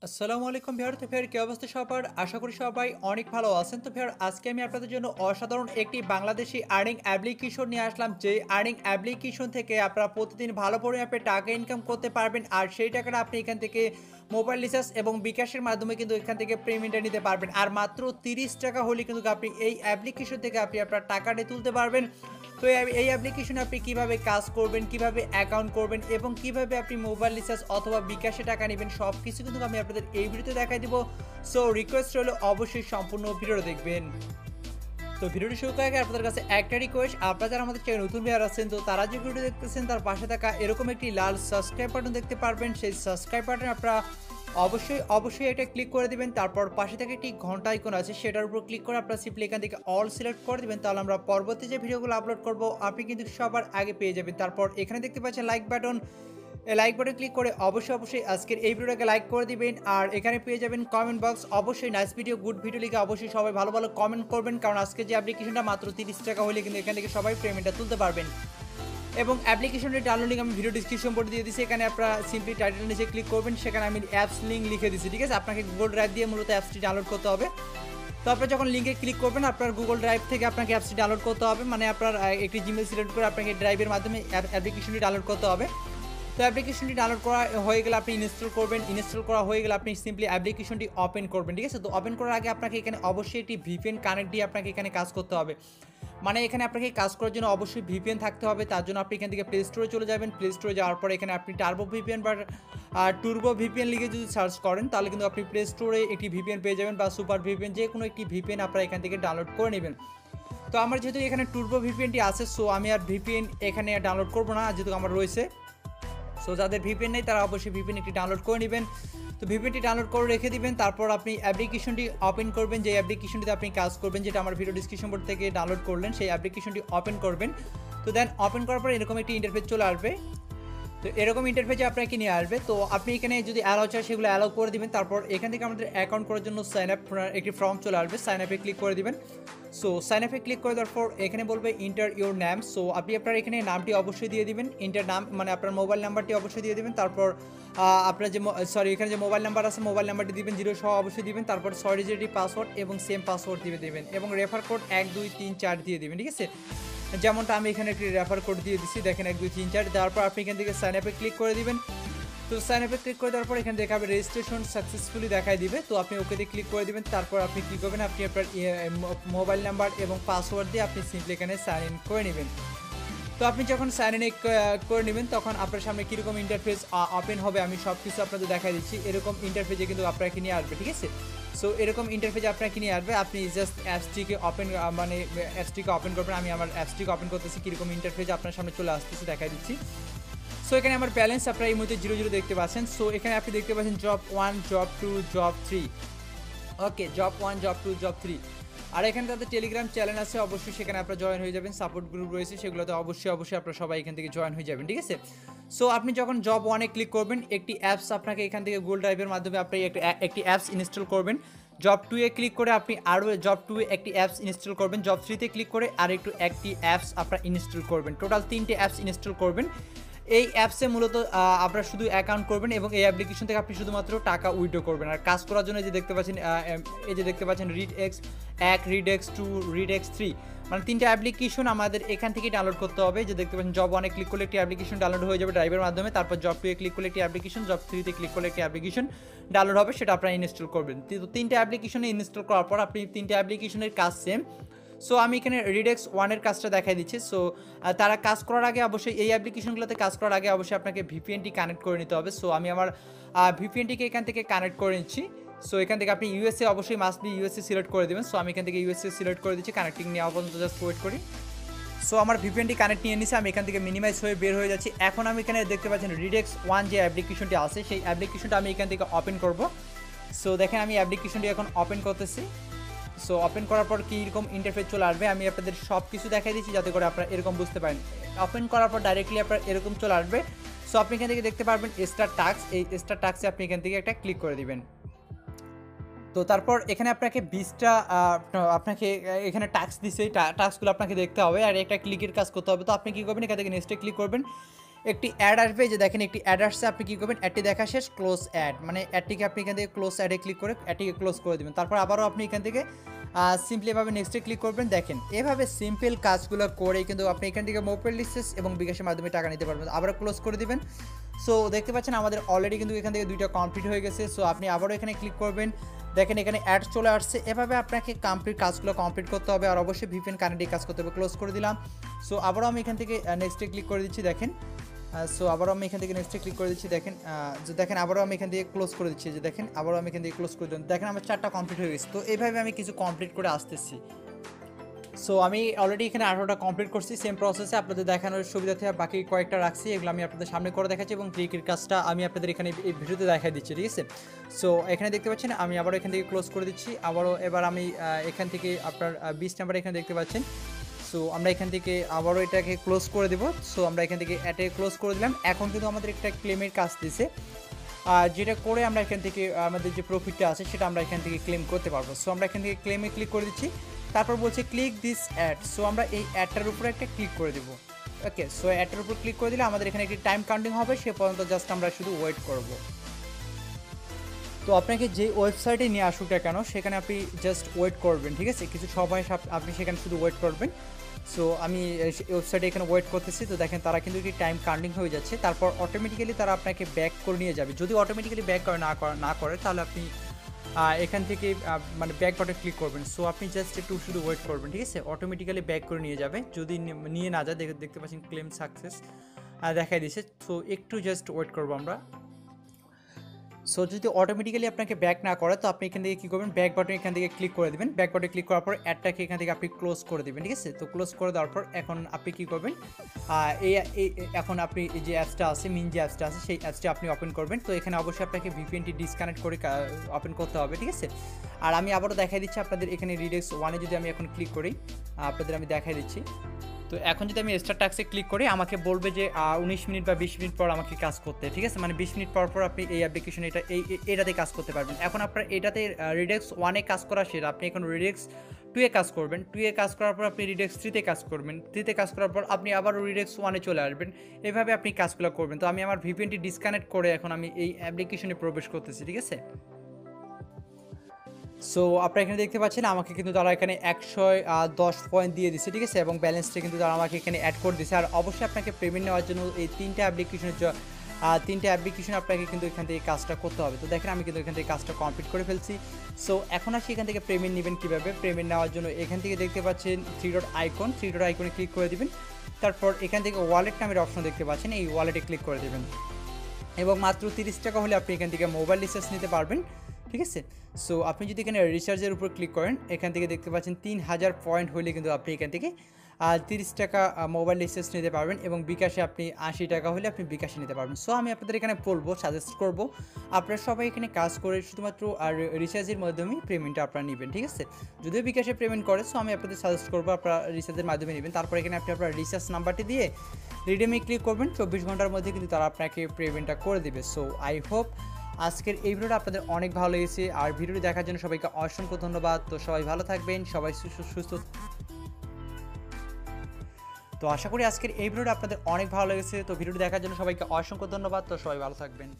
আসসালামু আলাইকুম ভিউয়ার। তো ভিউয়ার কি অবস্থা সবার? আশা করি সবাই অনেক ভালো আছেন। তো ভিউয়ার আজকে আমি আপনাদের জন্য অসাধারণ একটি বাংলাদেশি আর্নিং অ্যাপ্লিকেশন নিয়ে আসলাম, যে আর্নিং অ্যাপ্লিকেশন থেকে আপনারা প্রতিদিন ভালো পরিমাপে টাকা ইনকাম করতে পারবেন। আর সেই টাকাটা আপনি এখান থেকে মোবাইল রিচার্জ এবং বিকাশের মাধ্যমে কিন্তু এখান থেকে পেমেন্টটা নিতে পারবেন। আর মাত্র 30 টাকা হলে কিন্তু আপনি এই অ্যাপ্লিকেশন থেকে আপনি আপনার টাকাটা তুলতে পারবেন। তো এই অ্যাপ্লিকেশনে আপনি কিভাবে কাজ করবেন, কিভাবে অ্যাকাউন্ট করবেন এবং কিভাবে আপনি মোবাইল রিচার্জ অথবা বিকাশে টাকা নেবেন, সব কিছু কিন্তু আমি আপনাদের এই ভিডিওতে দেখাই দিব। সো রিকোয়েস্ট হলো অবশ্যই সম্পূর্ণ ভিডিওটা দেখবেন। তো ভিডিওটি শুরু করার আগে আপনাদের কাছে একটা রিকোয়েস্ট, আপনারা যারা আমাদের চ্যানেল নতুন ভিউয়ার আছেন, তো তারা যে ভিডিও দেখতেছেন তার পাশে থাকা এরকম একটি লাল সাবস্ক্রাইব বাটন দেখতে পারবেন। সেই সাবস্ক্রাইব বাটনে আপনারা অবশ্যই এটা ক্লিক করে দিবেন। তারপর পাশে থেকে একটি ঘন্টা আইকন আছে, সেটার উপর ক্লিক করে আপনারা সিম্পলি এখান থেকে অল সিলেক্ট করে দিবেন। তাহলে আমরা পরবর্তী যে ভিডিওগুলো আপলোড করব আপনি কিন্তু সবার আগে পেয়ে যাবেন। তারপর এখানে দেখতে পাচ্ছেন লাইক বাটন, এই লাইক বাটন ক্লিক করে অবশ্যই আজকের এই ভিডিওটাকে লাইক করে দিবেন। আর এখানে পেয়ে যাবেন কমেন্ট বক্স, অবশ্যই নাইস ভিডিও, গুড ভিডিও লিখে অবশ্যই সবাই ভালো ভালো কমেন্ট করবেন, কারণ আজকে যে অ্যাপ্লিকেশনটা মাত্র 30 টাকা হলে কিন্তু এখান থেকে সবাই পেমেন্টটা তুলতে পারবেন। এবং অ্যাপ্লিকেশনের ডাউনলোড লিঙ্ক আমি ভিডিও ডিসক্রিপশন বোর্ডে দিয়ে দিচ্ছি, এখানে আপনারা সিম্পলি টাইটেল নিচে ক্লিক করবেন, সেখানে আমি অ্যাপস লিঙ্ক লিখে দিচ্ছি, ঠিক আছে? আপনাকে গুগল ড্রাইভ দিয়ে মূলত অ্যাপসটি ডাউনলোড করতে হবে। তো আপনারা যখন লিঙ্কে ক্লিক করবেন আপনার গুগল ড্রাইভ থেকে আপনাকে অ্যাপসটি ডাউনলোড করতে হবে, মানে আপনার একটি জিমেল সিলেক্ট করে আপনাকে ড্রাইভের মাধ্যমে অ্যাপ্লিকেশনটি ডাউনলোড করতে হবে। তো অ্যাপ্লিকেশনটি ডাউনলোড করা হয়ে গেলে আপনি ইনস্টল করবেন, ইনস্টল করা হয়ে গেলে আপনি সিম্পলি অ্যাপ্লিকেশনটি ওপেন করবেন, ঠিক আছে? তো ওপেন করার আগে আপনাকে এখানে অবশ্যই একটি ভিপিএন কানেক্ট দিয়ে আপনাকে এখানে কাজ করতে হবে। মানে এখানে আপনাকে কাজ করার জন্য অবশ্যই ভিপিএন থাকতে হবে। তার জন্য আপনি এখান থেকে প্লে স্টোরে চলে যাবেন। প্লে স্টোরে যাওয়ার পরে এখানে আপনি টার্বো ভিপিএন বা টুর্বো ভিপিএন লিখে যদি সার্চ করেন তাহলে কিন্তু আপনি প্লে স্টোরে একটি ভিপিএন পেয়ে যাবেন, বা সুপার ভিপিএন, যে কোনো একটি ভিপিএন আপনারা এখান থেকে ডাউনলোড করে নেবেন। তো আমার যেহেতু এখানে টুর্বো ভিপিএনটি আছে, সো আমি আর ভিপিএন এখানে ডাউনলোড করবো না, যেহেতু আমার রয়েছে। সো যাদের ভিপিএন নেই তারা অবশ্যই ভিপিএন একটি ডাউনলোড করে নেবেন। তো ভিপিএনটি ডাউনলোড করে রেখে দিবেন। তারপর আপনি অ্যাপ্লিকেশনটি ওপেন করবেন, যে অ্যাপ্লিকেশনটিতে আপনি কাজ করবেন, যেটা আমার ভিডিও ডিসক্রিপশন বোর্ড থেকে ডাউনলোড করলেন, সেই অ্যাপ্লিকেশনটি ওপেন করবেন। তো দেন ওপেন করার পর এরকম একটি ইন্টারফেস চলে আসবে। তো এরকম ইন্টারফেসে আপনাকে নিয়ে আসবে। তো আপনি এখানে যদি অ্যালাউ চায় সেগুলো অ্যালাউ করে দিবেন। তারপর এখান থেকে আমাদের অ্যাকাউন্ট করার জন্য সাইন আপ একটি ফর্ম চলে আসবে, সাইন আপে ক্লিক করে দিবেন। সো সাইন আপে ক্লিক করে দেওয়ার পর এখানে বলবে ইন্টার ইউর নেম। সো আপনি আপনার এখানে নামটি অবশ্যই দিয়ে দিবেন, ইন্টার নাম মানে আপনার মোবাইল নাম্বারটি অবশ্যই দিয়ে দিবেন। তারপর আপনার যে এখানে যে মোবাইল নাম্বার আছে মোবাইল নাম্বারটি দিবেন, 0 সহ অবশ্যই দিবেন। তারপর 6 ডিজিটের পাসওয়ার্ড এবং সেম পাসওয়ার্ড দিয়ে দেবেন এবং রেফার কোড 1 2 3 4 দিয়ে দিবেন, ঠিক আছে? যেমনটা আমি এখানে একটি রেফার কোড দিয়ে দিচ্ছি, দেখেন 1 2 3 4 দেওয়ার পর আপনি এখান থেকে সাইন আপে ক্লিক করে দিবেন। তো সাইন আপে ক্লিক করে দেওয়ার পর এখানে দেখাবে রেজিস্ট্রেশন সাকসেসফুলি দেখাই দিবে। তো আপনি ওকেতে ক্লিক করে দিবেন। তারপর আপনি কী করবেন, আপনি আপনার মোবাইল নাম্বার এবং পাসওয়ার্ড দিয়ে আপনি সিম্পলি এখানে সাইন ইন করে নেবেন। তো আপনি যখন সাইন ইন করে নেবেন তখন আপনার সামনে কীরকম ইন্টারফেস ওপেন হবে আমি সব কিছু আপনাদের দেখাই দিচ্ছি। এরকম ইন্টারফেসে কিন্তু আপনাকে নিয়ে আসবে, ঠিক আছে? সো এরকম ইন্টারফেসে আপনাকে নিয়ে আসবে। আপনি জাস্ট অ্যাপসটিকে ওপেন মানে অ্যাপসটিকে ওপেন করবেন। আমি আমার অ্যাপসটিকে ওপেন করতেছি, কীরকম ইন্টারফেসে আপনার সামনে চলে আসতেছে দেখাই দিচ্ছি। সো এখানে আমার ব্যালেন্স আপনারা এই মুহূর্তে 0 0 দেখতে পাচ্ছেন। সো এখানে আপনি দেখতে পাচ্ছেন জব 1, জব 2, জব 3। ওকে, জব 1, জব 2, জব 3। আর এখানে তাদের টেলিগ্রাম চ্যানেল আছে, অবশ্যই সেখানে আপনারা জয়েন হয়ে যাবেন। সাপোর্ট গ্রুপ রয়েছে, সেগুলোতে অবশ্যই আপনারা সবাই এখান থেকে জয়েন হয়ে যাবেন, ঠিক আছে? সো আপনি যখন জব 1-এ ক্লিক করবেন একটি অ্যাপস আপনাকে এখান থেকে গুগল ড্রাইভের মাধ্যমে আপনি একটি অ্যাপস ইনস্টল করবেন। জব 2-এ ক্লিক করে আপনি আরও জব 2-এ একটি অ্যাপস ইনস্টল করবেন। জব 3-তে ক্লিক করে একটি অ্যাপস আপনারা ইনস্টল করবেন। টোটাল 3টে অ্যাপস ইনস্টল করবেন। এই অ্যাপসে মূলত আপনারা শুধু অ্যাকাউন্ট করবেন এবং এই অ্যাপ্লিকেশন থেকে আপনি শুধুমাত্র টাকা উইথড্র করবেন। আর কাজ করার জন্য যে দেখতে পাচ্ছেন read x 1, read x 2, read x 3, মানে 3টা অ্যাপ্লিকেশন আমাদের এখান থেকে ডাউনলোড করতে হবে। যে দেখতে পাচ্ছেন জব 1-এ ক্লিক করলে একটি অ্যাপ্লিকেশন ডাউনলোড হয়ে যাবে ড্রাইভের মাধ্যমে। তারপর জব 2-এ ক্লিক করলে একটি অ্যাপ্লিকেশন, জব 3-তে ক্লিক করলে একটি অ্যাপ্লিকেশন ডাউনলোড হবে, সেটা আপনারা ইনস্টল করবেন। তো 3টা অ্যাপ্লিকেশনে ইনস্টল করার পর আপনি 3টা অ্যাপ্লিকেশনের কাজ সেম। সো আমি এখানে রিডেক্স 1-এর কাজটা দেখাই দিচ্ছি। সো তারা কাজ করার আগে অবশ্যই এই অ্যাপ্লিকেশনগুলোতে কাজ করার আগে অবশ্যই আপনাকে ভিপিএনটি কানেক্ট করে নিতে হবে। সো আমি আমার ভিপিএনটিকে এখান থেকে কানেক্ট করে নিচ্ছি। সো এখান থেকে আপনি ইউএসএ অবশ্যই মাস্ট বি ইউএসএ সিলেক্ট করে দেবেন। সো আমি এখান থেকে ইউএসএ সিলেক্ট করে দিচ্ছি, কানেক্টিং নেওয়া পর্যন্ত জাস্ট ওয়েট করি। সো আমার ভিপিএনটি কানেক্ট নিয়ে নিচ্ছে, আমি এখান থেকে মিনিমাইজ হয়ে বের হয়ে যাচ্ছি। এখন আমি এখানে দেখতে পাচ্ছেন রিডেক্স 1 যে অ্যাপ্লিকেশনটি আছে সেই অ্যাপ্লিকেশনটা আমি এখান থেকে ওপেন করব। সো দেখেন আমি অ্যাপ্লিকেশনটি এখন ওপেন করতেছি। সো ওপেন করার পর কীরকম ইন্টারফেস চলে আসবে আমি আপনাদের সব কিছু দেখাই দিচ্ছি যাতে করে আপনারা এরকম বুঝতে পারেন। ওপেন করার পর ডাইরেক্টলি আপনার এরকম চলে আসবে। সো আপনি এখান থেকে দেখতে পারবেন স্টার টাস্ক, এই স্টার টাস্কে আপনি এখান থেকে একটা ক্লিক করে দিবেন। তো তারপর এখানে আপনাকে 20টা আপনাকে এখানে টাস্ক দিচ্ছে, এই টাস্কগুলো আপনাকে দেখতে হবে আর একটা ক্লিকের কাজ করতে হবে। তো আপনি কী করবেন, এখান থেকে নেক্সটে ক্লিক করবেন। একটি অ্যাড আসবে, যে দেখেন একটি অ্যাড আসছে, আপনি কী করবেন, অ্যাডটি দেখা শেষ ক্লোজ অ্যাড, মানে অ্যাডটিকে আপনি এখান থেকে ক্লোজ অ্যাডে ক্লিক করে অ্যাডটিকে ক্লোজ করে দেবেন। তারপর আবারও আপনি এখান থেকে সিম্পলি এভাবে নেক্সটে ক্লিক করবেন। দেখেন এভাবে সিম্পল কাজগুলো করে কিন্তু আপনি এখান থেকে মোবাইল রিচার্জ এবং বিকাশের মাধ্যমে টাকা নিতে পারবেন। আবারও ক্লোজ করে দিবেন। সো দেখতে পাচ্ছেন আমাদের অলরেডি কিন্তু এখান থেকে 2টা কমপ্লিট হয়ে গেছে। সো আপনি আবারও এখানে ক্লিক করবেন, দেখেন এখানে অ্যাড চলে আসছে। এভাবে আপনাকে কাজগুলো কমপ্লিট করতে হবে, আর অবশ্যই ভিপিএন কানেক্টে কাজ করতে হবে। ক্লোজ করে দিলাম। সো আবারও আমি এখান থেকে নেক্সটে ক্লিক করে দিচ্ছি। দেখেন সো আবারও আমি এখান থেকে নেক্সটে ক্লিক করে দিচ্ছি। দেখেন যে দেখেন আবারও আমি এখান থেকে ক্লোজ করে দিচ্ছি, যে দেখেন আবারও আমি এখান থেকে ক্লোজ করে দিলাম। দেখেন আমার 4টা কমপ্লিট হয়ে গেছে। তো এইভাবে আমি কিছু কমপ্লিট করে আসতেছি। সো আমি অলরেডি এখানে 18টা কমপ্লিট করছি সেম প্রসেসে। আপনাদের দেখানোর সুবিধাতে বাকি কয়েকটা রাখছি, এগুলো আমি আপনাদের সামনে করে দেখাচ্ছি এবং ক্লিকের কাজটা আমি আপনাদের এখানে এই ভিডিওতে দেখাই দিচ্ছি, ঠিক আছে। সো এখানে দেখতে পাচ্ছেন আমি আবারও এখান থেকে ক্লোজ করে দিচ্ছি। আবারও এবার আমি এখান থেকে আপনার 20 নাম্বার এখানে দেখতে পাচ্ছেন। সো আমরা এখান থেকে আবারও এটাকে ক্লোজ করে দেবো। সো আমরা এখান থেকে অ্যাটে ক্লোজ করে দিলাম। এখন কিন্তু আমাদের একটা ক্লেমের কাজ দিছে, যেটা করে আমরা এখান থেকে আমাদের যে প্রফিটটা আছে সেটা আমরা এখান থেকে ক্লেম করতে পারবো। সো আমরা এখান থেকে ক্লেমে ক্লিক করে দিচ্ছি। তারপর বলছে ক্লিক দিস অ্যাড। সো আমরা এই অ্যাডটার উপরে একটা ক্লিক করে দেবো। ওকে, সো অ্যাডটার উপর ক্লিক করে দিলে আমাদের এখানে একটি টাইম কাউন্টিং হবে, সে পর্যন্ত জাস্ট আমরা শুধু ওয়েট করব। তো আপনাকে যে ওয়েবসাইটে নিয়ে আসুক না কেন সেখানে আপনি জাস্ট ওয়েট করবেন, ঠিক আছে। কিছু সময় আপনি সেখানে শুধু ওয়েট করবেন। সো আমি ওয়েবসাইটে এখানে ওয়েট করতেছি। তো দেখেন তারা কিন্তু একটি টাইম কাউন্টিং হয়ে যাচ্ছে। তারপর অটোমেটিক্যালি তারা আপনাকে ব্যাক করে নিয়ে যাবে। যদি অটোমেটিক্যালি ব্যাক না করে তাহলে আপনি এখান থেকে মানে ব্যাক বাটনে ক্লিক করবেন। সো আপনি জাস্ট একটু শুধু ওয়েট করবেন, ঠিক আছে। অটোমেটিক্যালি ব্যাক করে নিয়ে যাবে। যদি নিয়ে না যায়, দেখতে পাচ্ছেন ক্লেম সাকসেস দেখাই দিয়েছে। সো একটু জাস্ট ওয়েট করবো আমরা। সো যদি অটোমেটিক্যালি আপনাকে ব্যাক না করে তো আপনি এখান থেকে কী করবেন, ব্যাক বাটন এখান থেকে ক্লিক করে দেবেন। ব্যাক বাটনে ক্লিক করার পর অ্যাডটাকে এখান থেকে আপনি ক্লোজ করে দেবেন, ঠিক আছে। তো ক্লোজ করে দেওয়ার পর এখন আপনি কী করবেন, এখন আপনি যে অ্যাপসটা আছে, মেন যে অ্যাপসটা আছে সেই অ্যাপসটা আপনি ওপেন করবেন। তো এখানে অবশ্যই আপনাকে ভিপিএনটি ডিসকানেক্ট করে ওপেন করতে হবে, ঠিক আছে। আর আমি আবারও দেখাই দিচ্ছি আপনাদের এখানে রিডেক্স 1-এ যদি আমি এখন ক্লিক করি, আপনাদের আমি দেখাই দিচ্ছি। তো এখন যদি আমি স্টার্ট টাস্কে ক্লিক করি আমাকে বলবে যে 19 মিনিট বা 20 মিনিট পর আমাকে কাজ করতে, ঠিক আছে। মানে 20 মিনিট পর আপনি এই অ্যাপ্লিকেশন এটাতে কাজ করতে পারবেন। এখন আপনার এটাতে রিডেক্স 1-এ কাজ করা শেষ, আপনি এখন রিডেক্স 2-এ কাজ করবেন। 2-এ কাজ করার পর আপনি রিডেক্স 3-তে কাজ করবেন। 3-তে কাজ করার পর আপনি আবার রিডেক্স 1-এ চলে আসবেন। এভাবে আপনি কাজগুলো করবেন। তো আমি আমার ভিপিএনটি ডিসকানেক্ট করে এখন আমি এই অ্যাপ্লিকেশনে প্রবেশ করতেছি, ঠিক আছে। সো আপনারা এখানে দেখতে পাচ্ছেন আমাকে কিন্তু তারা এখানে 110 পয়েন্ট দিয়ে দিচ্ছে, ঠিক আছে। এবং ব্যালেন্সটা কিন্তু তারা আমাকে এখানে অ্যাড করে দিচ্ছে। আর অবশ্যই আপনাকে পেমেন্ট নেওয়ার জন্য এই 3টা অ্যাপ্লিকেশন আপনাকে কিন্তু এখান থেকে কাজটা করতে হবে। তো দেখেন আমি কিন্তু এখান থেকে কাজটা কমপ্লিট করে ফেলছি। সো এখন আসি এখান থেকে পেমেন্ট নেবেন কীভাবে। পেমেন্ট নেওয়ার জন্য এখান থেকে দেখতে পাচ্ছেন 3 ডট আইকনে ক্লিক করে দেবেন। তারপর এখান থেকে ওয়ালেট নামের অপশন দেখতে পাচ্ছেন, এই ওয়ালেটে ক্লিক করে দেবেন এবং মাত্র 30 টাকা হলে আপনি এখান থেকে মোবাইল রিচার্জ নিতে পারবেন, ঠিক আছে। সো আপনি যদি এখানে রিচার্জের উপর ক্লিক করেন এখান থেকে দেখতে পাচ্ছেন 3000 পয়েন্ট হলে কিন্তু আপনি এখান থেকে 30 টাকা মোবাইল রিচার্জ নিতে পারবেন এবং বিকাশে আপনি 80 টাকা হলে আপনি বিকাশে নিতে পারবেন। সো আমি আপনাদের এখানে সাজেস্ট করব আপনারা সবাই এখানে কাজ করে শুধুমাত্র আর রিচার্জের মাধ্যমে পেমেন্টটা আপনারা নেবেন, ঠিক আছে। যদিও বিকাশে পেমেন্ট করে, সো আমি আপনাদের সাজেস্ট করবো আপনারা রিচার্জের মাধ্যমে নেবেন। তারপর এখানে আপনি আপনার রিচার্জ নাম্বারটি দিয়ে রিডিমে ক্লিক করবেন। 24 ঘন্টার মধ্যে কিন্তু তারা আপনাকে পেমেন্টটা করে দেবে। সো আই হোপ আজকের এই ভিডিওটা আপনাদের অনেক ভালো লেগেছে। আর ভিডিওটি দেখার জন্য সবাইকে অসংখ্য ধন্যবাদ। তো সবাই ভালো থাকবেন, সবাই সুস্থ। তো আশা করি আজকের এই ভিডিওটা আপনাদের অনেক ভালো লেগেছে। তো ভিডিওটি দেখার জন্য সবাইকে অসংখ্য ধন্যবাদ। তো সবাই ভালো থাকবেন।